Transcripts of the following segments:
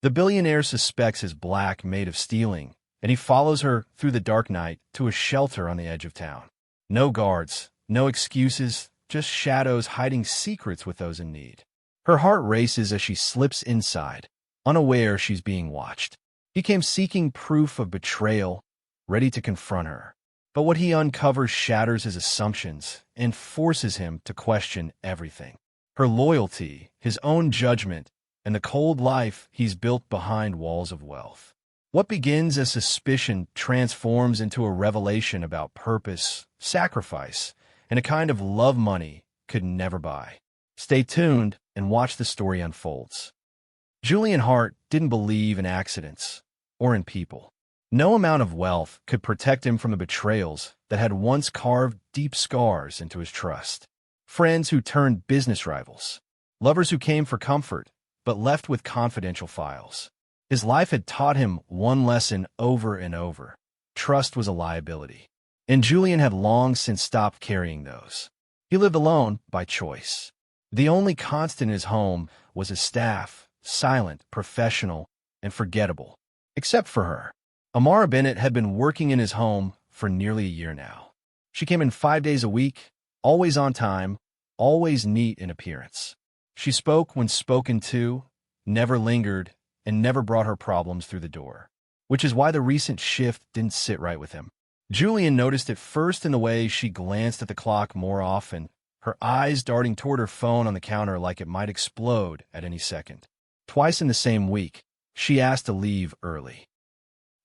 The billionaire suspects his black maid of stealing, and he follows her through the dark night to a shelter on the edge of town. No guards, no excuses, just shadows hiding secrets with those in need. Her heart races as she slips inside, unaware she's being watched. He came seeking proof of betrayal, ready to confront her. But what he uncovers shatters his assumptions and forces him to question everything. Her loyalty, his own judgment, and the cold life he's built behind walls of wealth. What begins as suspicion transforms into a revelation about purpose, sacrifice, and a kind of love money could never buy. Stay tuned and watch the story unfolds. Julian Hart didn't believe in accidents or in people. No amount of wealth could protect him from the betrayals that had once carved deep scars into his trust. Friends who turned business rivals. Lovers who came for comfort, but left with confidential files. His life had taught him one lesson over and over. Trust was a liability. And Julian had long since stopped carrying those. He lived alone by choice. The only constant in his home was his staff, silent, professional, and forgettable. Except for her. Amara Bennett had been working in his home for nearly a year now. She came in 5 days a week, always on time, always neat in appearance. She spoke when spoken to, never lingered, and never brought her problems through the door. Which is why the recent shift didn't sit right with him. Julian noticed it first in the way she glanced at the clock more often, her eyes darting toward her phone on the counter like it might explode at any second. Twice in the same week, she asked to leave early.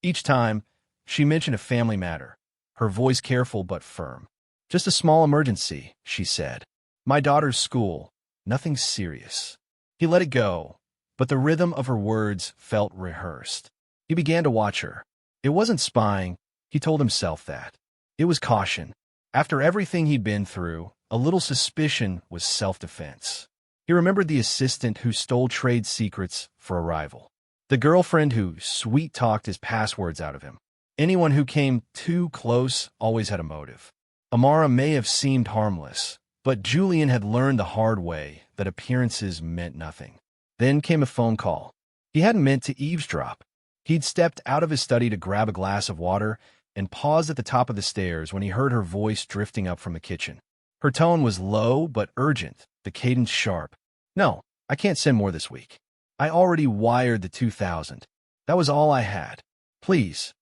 Each time, she mentioned a family matter, her voice careful but firm. Just a small emergency, she said. My daughter's school, nothing serious. He let it go, but the rhythm of her words felt rehearsed. He began to watch her. It wasn't spying, he told himself that. It was caution. After everything he'd been through, a little suspicion was self-defense. He remembered the assistant who stole trade secrets for a rival. The girlfriend who sweet-talked his passwords out of him. Anyone who came too close always had a motive. Amara may have seemed harmless, but Julian had learned the hard way that appearances meant nothing. Then came a phone call. He hadn't meant to eavesdrop. He'd stepped out of his study to grab a glass of water and paused at the top of the stairs when he heard her voice drifting up from the kitchen. Her tone was low but urgent, the cadence sharp. No, I can't send more this week. I already wired the 2,000. That was all I had. Please.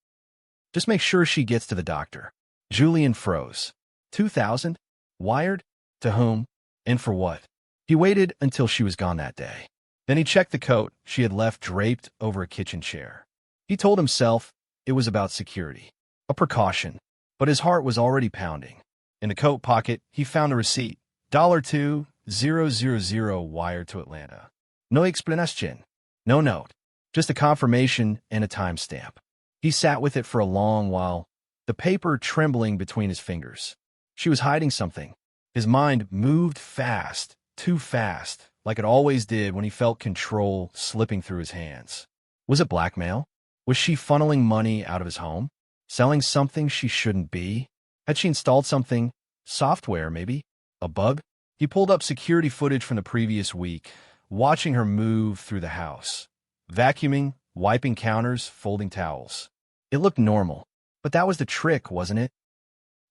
Just make sure she gets to the doctor. Julian froze. 2,000? Wired? To whom? And for what? He waited until she was gone that day. Then he checked the coat she had left draped over a kitchen chair. He told himself it was about security. A precaution. But his heart was already pounding. In the coat pocket, he found a receipt. $2,000 wired to Atlanta. No explanation. No note. Just a confirmation and a timestamp. He sat with it for a long while, the paper trembling between his fingers. She was hiding something. His mind moved fast, too fast, like it always did when he felt control slipping through his hands. Was it blackmail? Was she funneling money out of his home? Selling something she shouldn't be? Had she installed something? Software, maybe? A bug? He pulled up security footage from the previous week, watching her move through the house. Vacuuming, wiping counters, folding towels. It looked normal, but that was the trick, wasn't it?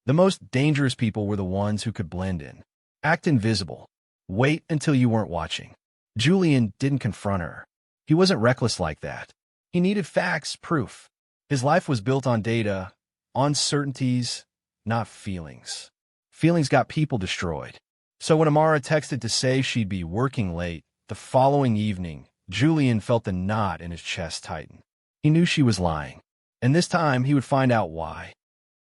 The most dangerous people were the ones who could blend in. Act invisible. Wait until you weren't watching. Julian didn't confront her. He wasn't reckless like that. He needed facts, proof. His life was built on data, on certainties, not feelings. Feelings got people destroyed. So when Amara texted to say she'd be working late, the following evening, Julian felt the knot in his chest tighten. He knew she was lying, and this time he would find out why.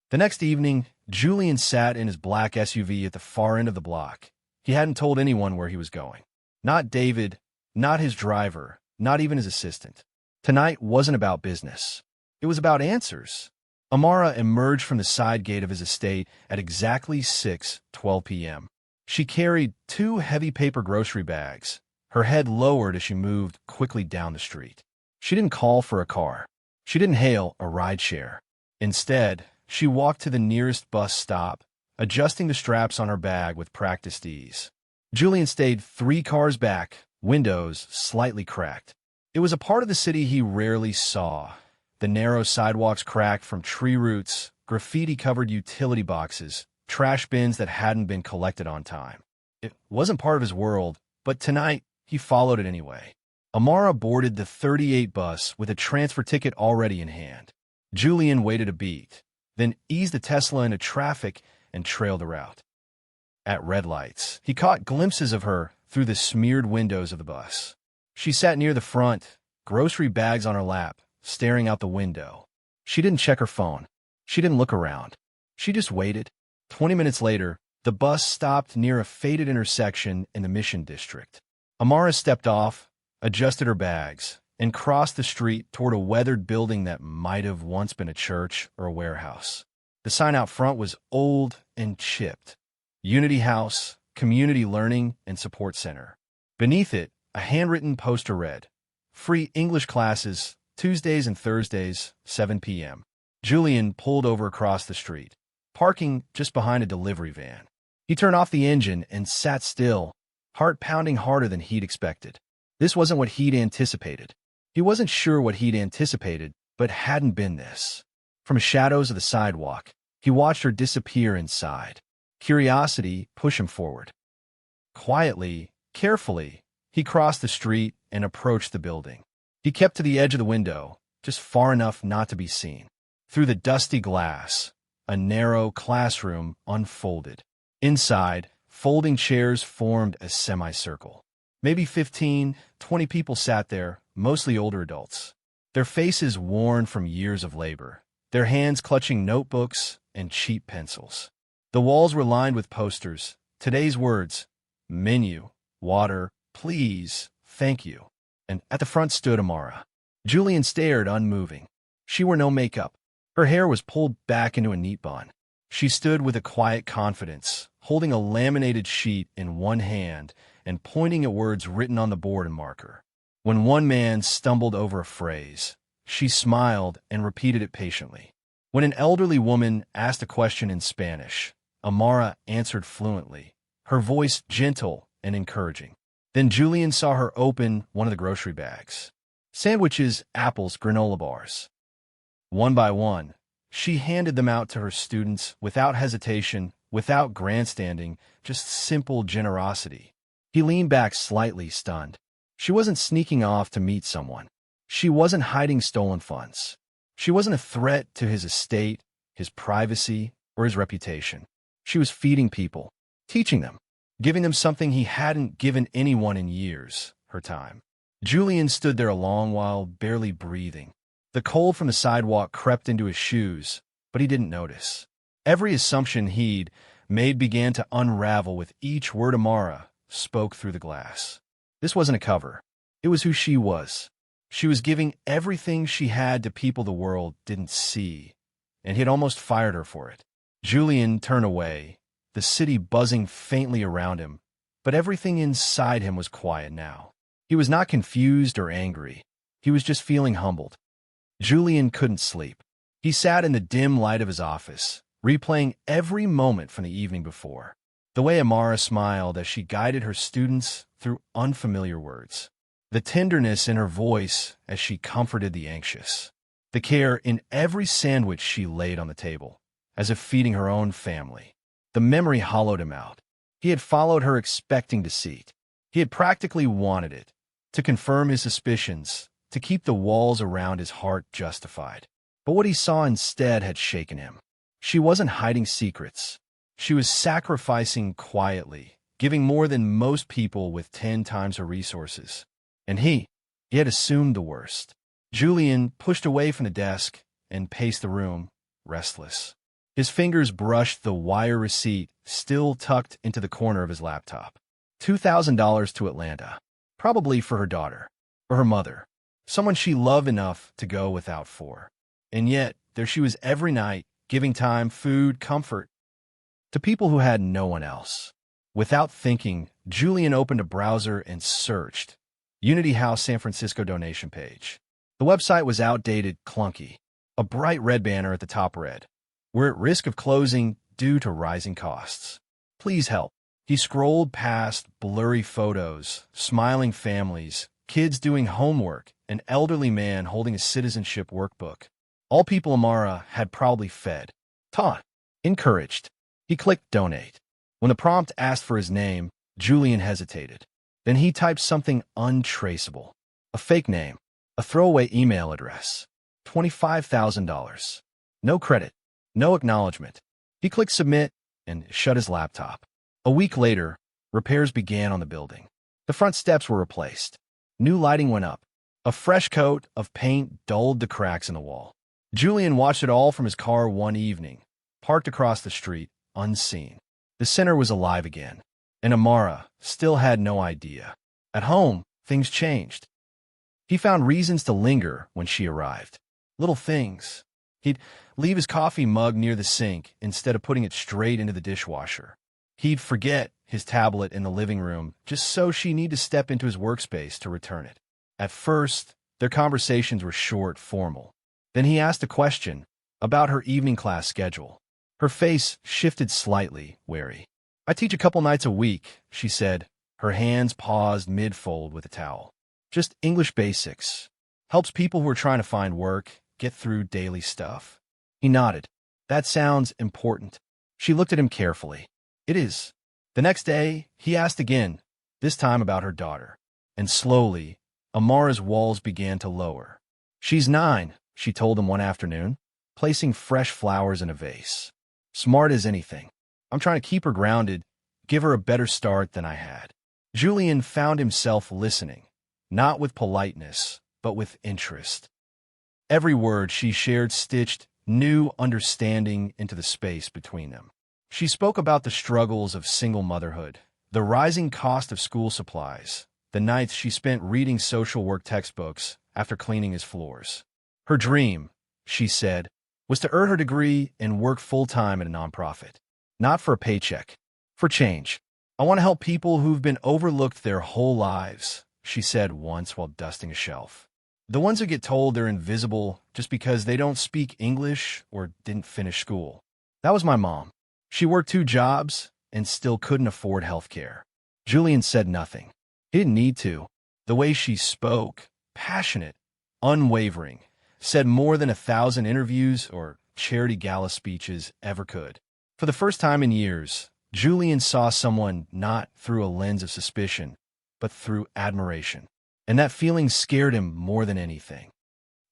The next evening, Julian sat in his black SUV at the far end of the block. He hadn't told anyone where he was going. Not David, not his driver, not even his assistant. Tonight wasn't about business. It was about answers. Amara emerged from the side gate of his estate at exactly 6:12 p.m. She carried 2 heavy paper grocery bags, her head lowered as she moved quickly down the street. She didn't call for a car. She didn't hail a rideshare. Instead, she walked to the nearest bus stop, adjusting the straps on her bag with practiced ease. Julian stayed 3 cars back, windows slightly cracked. It was a part of the city he rarely saw. The narrow sidewalks cracked from tree roots, graffiti-covered utility boxes, trash bins that hadn't been collected on time. It wasn't part of his world, but tonight he followed it anyway. Amara boarded the 38 bus with a transfer ticket already in hand. Julian waited a beat, then eased the Tesla into traffic and trailed the route. At red lights, he caught glimpses of her through the smeared windows of the bus. She sat near the front, grocery bags on her lap, staring out the window. She didn't check her phone. She didn't look around. She just waited. 20 minutes later, the bus stopped near a faded intersection in the Mission District. Amara stepped off, adjusted her bags, and crossed the street toward a weathered building that might have once been a church or a warehouse. The sign out front was old and chipped. Unity House, Community Learning and Support Center. Beneath it, a handwritten poster read, "Free English classes, Tuesdays and Thursdays, 7 p.m. Julian pulled over across the street, parking just behind a delivery van. He turned off the engine and sat still, heart pounding harder than he'd expected. This wasn't what he'd anticipated. He wasn't sure what he'd anticipated, but hadn't been this. From the shadows of the sidewalk, he watched her disappear inside. Curiosity pushed him forward. Quietly, carefully, he crossed the street and approached the building. He kept to the edge of the window, just far enough not to be seen. Through the dusty glass, a narrow classroom unfolded. Inside, folding chairs formed a semicircle. Maybe 15, 20 people sat there, mostly older adults. Their faces worn from years of labor, their hands clutching notebooks and cheap pencils. The walls were lined with posters, today's words, menu, water, please, thank you. And at the front stood Amara. Julian stared, unmoving. She wore no makeup. Her hair was pulled back into a neat bun. She stood with a quiet confidence, holding a laminated sheet in one hand and pointing at words written on the board in marker. When one man stumbled over a phrase, she smiled and repeated it patiently. When an elderly woman asked a question in Spanish, Amara answered fluently, her voice gentle and encouraging. Then Julian saw her open one of the grocery bags. Sandwiches, apples, granola bars. One by one, she handed them out to her students without hesitation, without grandstanding, just simple generosity. He leaned back slightly, stunned. She wasn't sneaking off to meet someone. She wasn't hiding stolen funds. She wasn't a threat to his estate, his privacy, or his reputation. She was feeding people, teaching them, giving them something he hadn't given anyone in years, her time. Julian stood there a long while, barely breathing. The cold from the sidewalk crept into his shoes, but he didn't notice. Every assumption he'd made began to unravel with each word Amara spoke through the glass. This wasn't a cover. It was who she was. She was giving everything she had to people the world didn't see, and he had almost fired her for it. Julian turned away, the city buzzing faintly around him, but everything inside him was quiet now. He was not confused or angry. He was just feeling humbled. Julian couldn't sleep. He sat in the dim light of his office, replaying every moment from the evening before. The way Amara smiled as she guided her students through unfamiliar words. The tenderness in her voice as she comforted the anxious. The care in every sandwich she laid on the table, as if feeding her own family. The memory hollowed him out. He had followed her expecting deceit. He had practically wanted it, to confirm his suspicions, to keep the walls around his heart justified. But what he saw instead had shaken him. She wasn't hiding secrets. She was sacrificing quietly, giving more than most people with 10 times her resources. And he had assumed the worst. Julian pushed away from the desk and paced the room, restless. His fingers brushed the wire receipt still tucked into the corner of his laptop. $2,000 to Atlanta, probably for her daughter, or her mother, someone she loved enough to go without for. And yet, there she was every night, giving time, food, comfort, to people who had no one else. Without thinking, Julian opened a browser and searched. Unity House San Francisco donation page. The website was outdated, clunky. A bright red banner at the top read, "We're at risk of closing due to rising costs. Please help." He scrolled past blurry photos, smiling families, kids doing homework, an elderly man holding a citizenship workbook. All people Amara had probably fed, taught, encouraged. He clicked donate. When the prompt asked for his name, Julian hesitated. Then he typed something untraceable. A fake name, a throwaway email address, $25,000. No credit, no acknowledgement. He clicked submit and shut his laptop. A week later, repairs began on the building. The front steps were replaced. New lighting went up. A fresh coat of paint dulled the cracks in the wall. Julian watched it all from his car one evening, parked across the street, unseen. The center was alive again, and Amara still had no idea. At home, things changed. He found reasons to linger when she arrived. Little things. He'd leave his coffee mug near the sink instead of putting it straight into the dishwasher. He'd forget his tablet in the living room just so she need to step into his workspace to return it. At first, their conversations were short, formal. Then he asked a question about her evening class schedule. Her face shifted slightly, wary. "I teach a couple nights a week," she said, her hands paused mid-fold with a towel. "Just English basics. Helps people who are trying to find work get through daily stuff." He nodded. "That sounds important." She looked at him carefully. "It is." The next day, he asked again, this time about her daughter. And slowly, Amara's walls began to lower. "She's 9, she told him one afternoon, placing fresh flowers in a vase. "Smart as anything. I'm trying to keep her grounded, give her a better start than I had." Julian found himself listening, not with politeness, but with interest. Every word she shared stitched new understanding into the space between them. She spoke about the struggles of single motherhood, the rising cost of school supplies, the nights she spent reading social work textbooks after cleaning his floors. Her dream, she said, was to earn her degree and work full-time at a nonprofit. Not for a paycheck, for change. "I want to help people who've been overlooked their whole lives," she said once while dusting a shelf. "The ones who get told they're invisible just because they don't speak English or didn't finish school." That was my mom. She worked 2 jobs and still couldn't afford health care. Julian said nothing. He didn't need to. The way she spoke, passionate, unwavering, said more than 1,000 interviews or charity gala speeches ever could. For the first time in years, Julian saw someone not through a lens of suspicion, but through admiration. And that feeling scared him more than anything.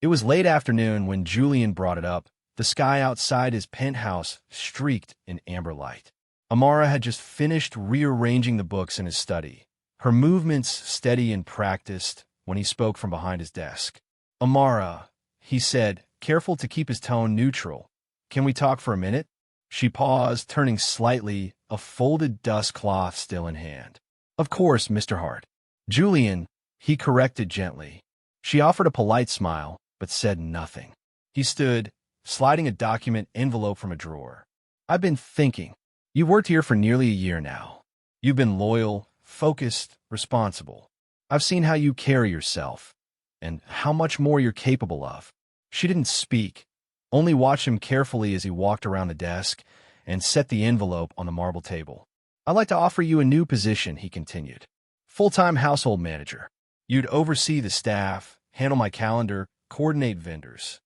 It was late afternoon when Julian brought it up. The sky outside his penthouse streaked in amber light. Amara had just finished rearranging the books in his study, her movements steady and practiced when he spoke from behind his desk. "Amara," he said, careful to keep his tone neutral. "Can we talk for a minute?" She paused, turning slightly, a folded dust cloth still in hand. "Of course, Mr. Hart." "Julian," he corrected gently. She offered a polite smile, but said nothing. He stood, sliding a document envelope from a drawer. "I've been thinking. You've worked here for nearly a year now. You've been loyal, focused, responsible. I've seen how you carry yourself, and how much more you're capable of." She didn't speak, only watched him carefully as he walked around the desk and set the envelope on the marble table. "I'd like to offer you a new position," he continued. "Full-time household manager. You'd oversee the staff, handle my calendar, coordinate vendors,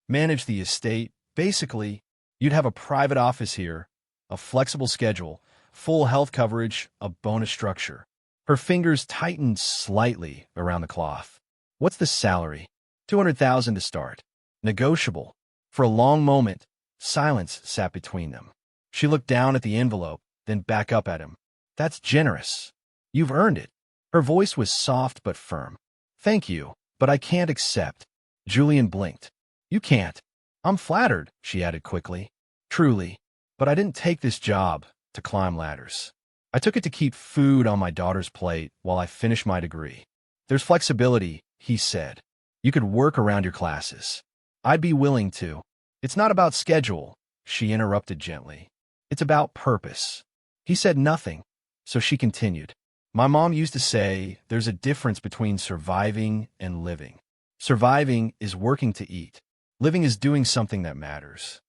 manage the estate. Basically, you'd have a private office here, a flexible schedule, full health coverage, a bonus structure." Her fingers tightened slightly around the cloth. "What's the salary?" $200,000 to start. Negotiable. For a long moment, silence sat between them. She looked down at the envelope, then back up at him. "That's generous. You've earned it." Her voice was soft but firm. "Thank you, but I can't accept." Julian blinked. "You can't." "I'm flattered," she added quickly. "Truly. But I didn't take this job to climb ladders. I took it to keep food on my daughter's plate while I finished my degree." "There's flexibility," he said. "You could work around your classes." "I'd be willing to." "It's not about schedule," she interrupted gently. "It's about purpose." He said nothing, so she continued. "My mom used to say there's a difference between surviving and living. Surviving is working to eat. Living is doing something that matters.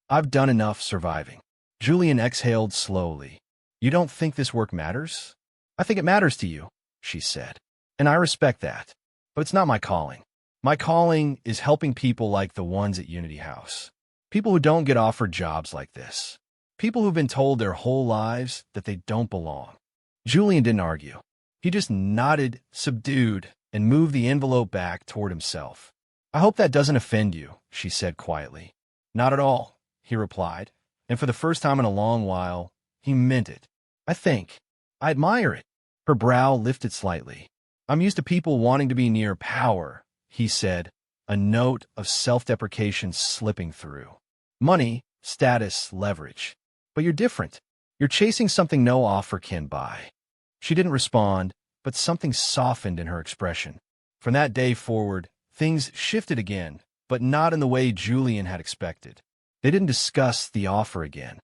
I've done enough surviving." Julian exhaled slowly. "You don't think this work matters?" "I think it matters to you," she said. And I respect that. But it's not my calling. My calling is helping people like the ones at Unity House. People who don't get offered jobs like this. People who've been told their whole lives that they don't belong. Julian didn't argue. He just nodded, subdued, and moved the envelope back toward himself. I hope that doesn't offend you, she said quietly. Not at all, he replied, and for the first time in a long while, he meant it. I admire it. Her brow lifted slightly. I'm used to people wanting to be near power, he said, a note of self-deprecation slipping through. Money, status, leverage. But you're different. You're chasing something no offer can buy. She didn't respond, but something softened in her expression. From that day forward, things shifted again, but not in the way Julian had expected. They didn't discuss the offer again.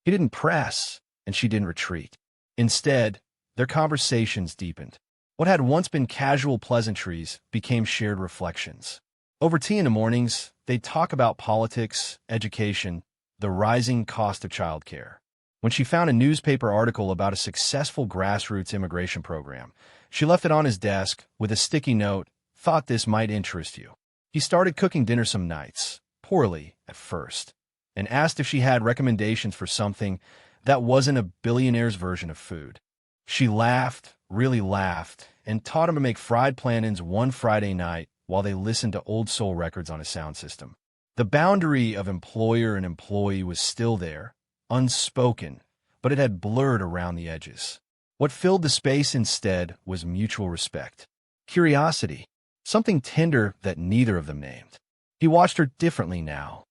He didn't press, and she didn't retreat. Instead, their conversations deepened. What had once been casual pleasantries became shared reflections. Over tea in the mornings, they'd talk about politics, education, the rising cost of childcare. When she found a newspaper article about a successful grassroots immigration program, she left it on his desk with a sticky note, "Thought this might interest you." He started cooking dinner some nights, poorly at first, and asked if she had recommendations for something that wasn't a billionaire's version of food. She laughed, really laughed, and taught him to make fried plantains one Friday night while they listened to old soul records on a sound system. The boundary of employer and employee was still there, unspoken, but it had blurred around the edges. What filled the space instead was mutual respect. Curiosity, something tender that neither of them named. He watched her differently now,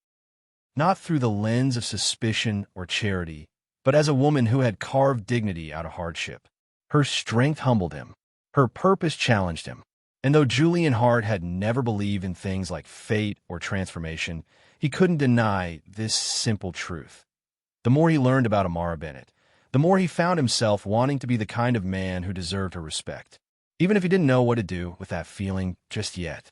not through the lens of suspicion or charity, but as a woman who had carved dignity out of hardship. Her strength humbled him. Her purpose challenged him. And though Julian Hart had never believed in things like fate or transformation, he couldn't deny this simple truth. The more he learned about Amara Bennett, the more he found himself wanting to be the kind of man who deserved her respect, even if he didn't know what to do with that feeling just yet.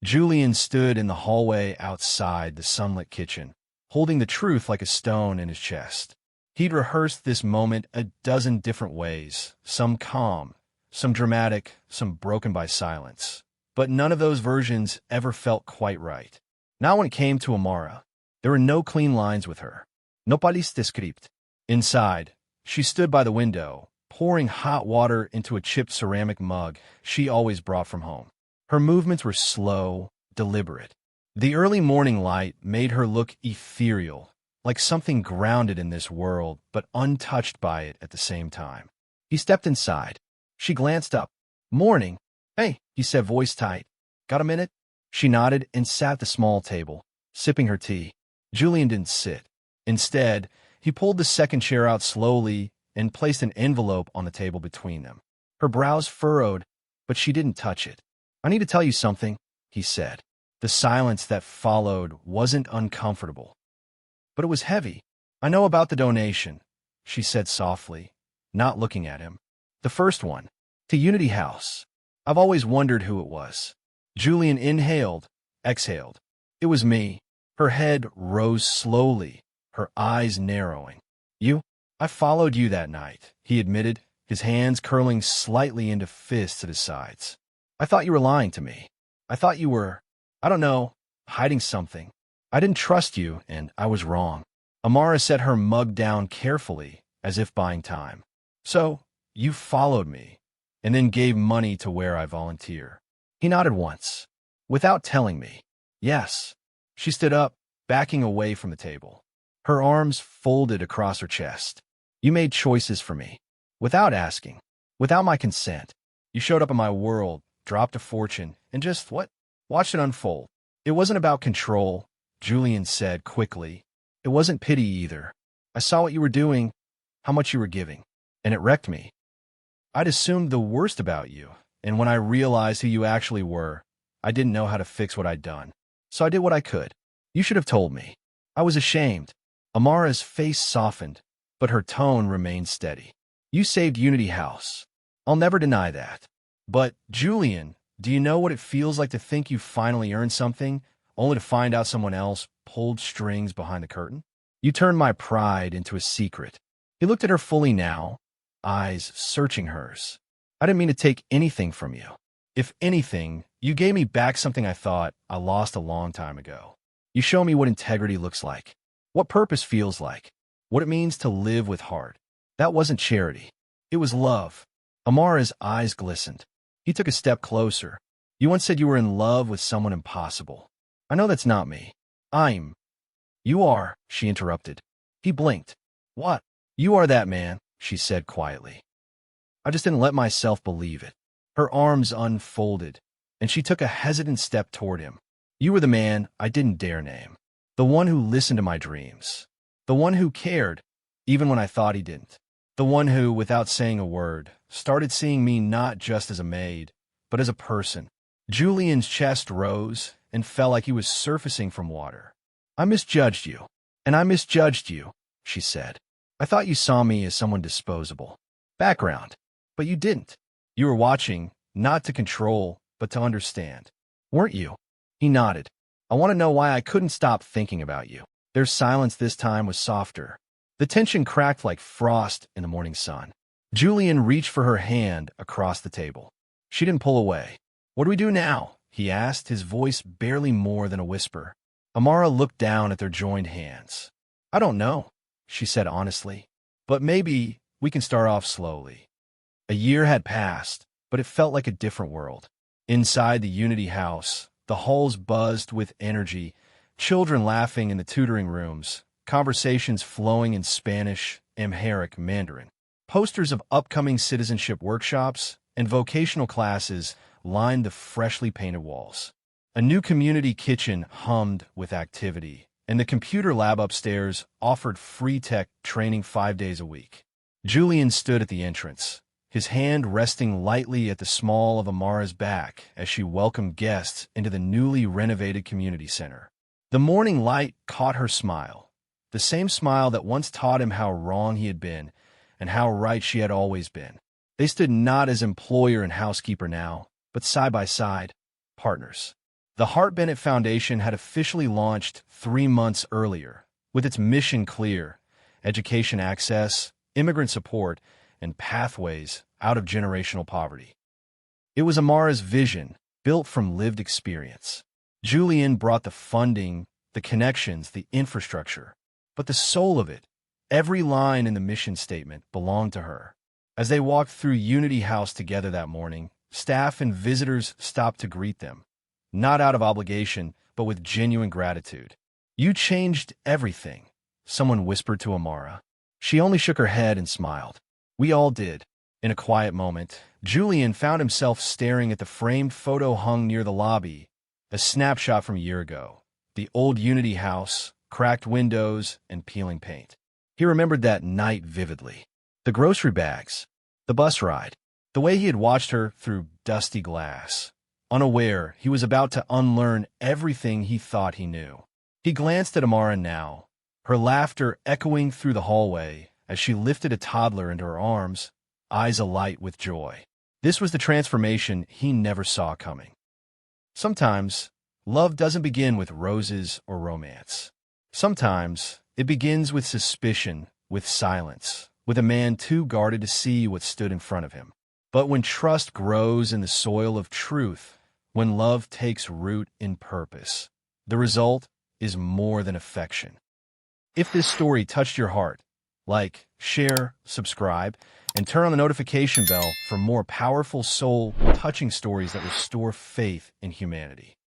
Julian stood in the hallway outside the sunlit kitchen, holding the truth like a stone in his chest. He'd rehearsed this moment a dozen different ways, some calm, some dramatic, some broken by silence. But none of those versions ever felt quite right. Not when it came to Amara. There were no clean lines with her. No paliste script. Inside, she stood by the window, pouring hot water into a chipped ceramic mug she always brought from home. Her movements were slow, deliberate. The early morning light made her look ethereal, like something grounded in this world, but untouched by it at the same time. He stepped inside. She glanced up. "Morning." "Hey," he said, voice tight. "Got a minute?" She nodded and sat at the small table, sipping her tea. Julian didn't sit. Instead, he pulled the second chair out slowly and placed an envelope on the table between them. Her brows furrowed, but she didn't touch it. "I need to tell you something," he said. The silence that followed wasn't uncomfortable, but it was heavy. "I know about the donation," she said softly, not looking at him. "The first one, to Unity House. I've always wondered who it was." Julian inhaled, exhaled. "It was me." Her head rose slowly, her eyes narrowing. "You? I followed you that night," he admitted, his hands curling slightly into fists at his sides. "I thought you were lying to me. I thought you were, I don't know, hiding something. I didn't trust you, and I was wrong." Amara set her mug down carefully, as if buying time. "So, you followed me, and then gave money to where I volunteer." He nodded once. "Without telling me." "Yes." She stood up, backing away from the table. Her arms folded across her chest. "You made choices for me. Without asking. Without my consent. You showed up in my world, dropped a fortune, and just, watched it unfold. It wasn't about control," Julian said quickly. "It wasn't pity either. I saw what you were doing, how much you were giving, and it wrecked me. I'd assumed the worst about you, and when I realized who you actually were, I didn't know how to fix what I'd done. So I did what I could. You should have told me. I was ashamed." Amara's face softened, but her tone remained steady. "You saved Unity House. I'll never deny that. But, Julian, do you know what it feels like to think you finally earned something, only to find out someone else pulled strings behind the curtain? You turned my pride into a secret." He looked at her fully now, eyes searching hers. I didn't mean to take anything from you. If anything, you gave me back something I thought I lost a long time ago. You show me what integrity looks like, what purpose feels like, what it means to live with heart. That wasn't charity. It was love. Amara's eyes glistened. He took a step closer. You once said you were in love with someone impossible. I know that's not me. You are, she interrupted. He blinked. What? You are that man, she said quietly. I just didn't let myself believe it. Her arms unfolded, and she took a hesitant step toward him. You were the man I didn't dare name. The one who listened to my dreams. The one who cared, even when I thought he didn't. The one who, without saying a word, started seeing me not just as a maid, but as a person. Julian's chest rose and felt like he was surfacing from water. I misjudged you, and I misjudged you, she said. I thought you saw me as someone disposable. Background. But you didn't. You were watching, not to control, but to understand. Weren't you? He nodded. I want to know why I couldn't stop thinking about you. Their silence this time was softer. The tension cracked like frost in the morning sun. Julian reached for her hand across the table. She didn't pull away. What do we do now? He asked, his voice barely more than a whisper. Amara looked down at their joined hands. I don't know, she said honestly. But maybe we can start off slowly. A year had passed, but it felt like a different world. Inside the Unity house, the halls buzzed with energy, children laughing in the tutoring rooms, conversations flowing in Spanish, Amharic, Mandarin. Posters of upcoming citizenship workshops and vocational classes lined the freshly painted walls. A new community kitchen hummed with activity, and the computer lab upstairs offered free tech training 5 days a week. Julian stood at the entrance, his hand resting lightly at the small of Amara's back as she welcomed guests into the newly renovated community center. The morning light caught her smile, the same smile that once taught him how wrong he had been and how right she had always been. They stood not as employer and housekeeper now, but side by side, partners. The Hart Bennett Foundation had officially launched 3 months earlier, with its mission clear: education access, immigrant support, and pathways out of generational poverty. It was Amara's vision, built from lived experience. Julian brought the funding, the connections, the infrastructure, but the soul of it, every line in the mission statement, belonged to her. As they walked through Unity House together that morning, staff and visitors stopped to greet them, not out of obligation, but with genuine gratitude. You changed everything, someone whispered to Amara. She only shook her head and smiled. We all did. In a quiet moment, Julian found himself staring at the framed photo hung near the lobby, a snapshot from a year ago. The old Unity house, cracked windows, and peeling paint. He remembered that night vividly. The grocery bags, the bus ride, the way he had watched her through dusty glass. Unaware, he was about to unlearn everything he thought he knew. He glanced at Amara now, her laughter echoing through the hallway as she lifted a toddler into her arms, eyes alight with joy. This was the transformation he never saw coming. Sometimes, love doesn't begin with roses or romance. Sometimes, it begins with suspicion, with silence, with a man too guarded to see what stood in front of him. But when trust grows in the soil of truth, when love takes root in purpose, the result is more than affection. If this story touched your heart, like, share, subscribe, and turn on the notification bell for more powerful soul-touching stories that restore faith in humanity.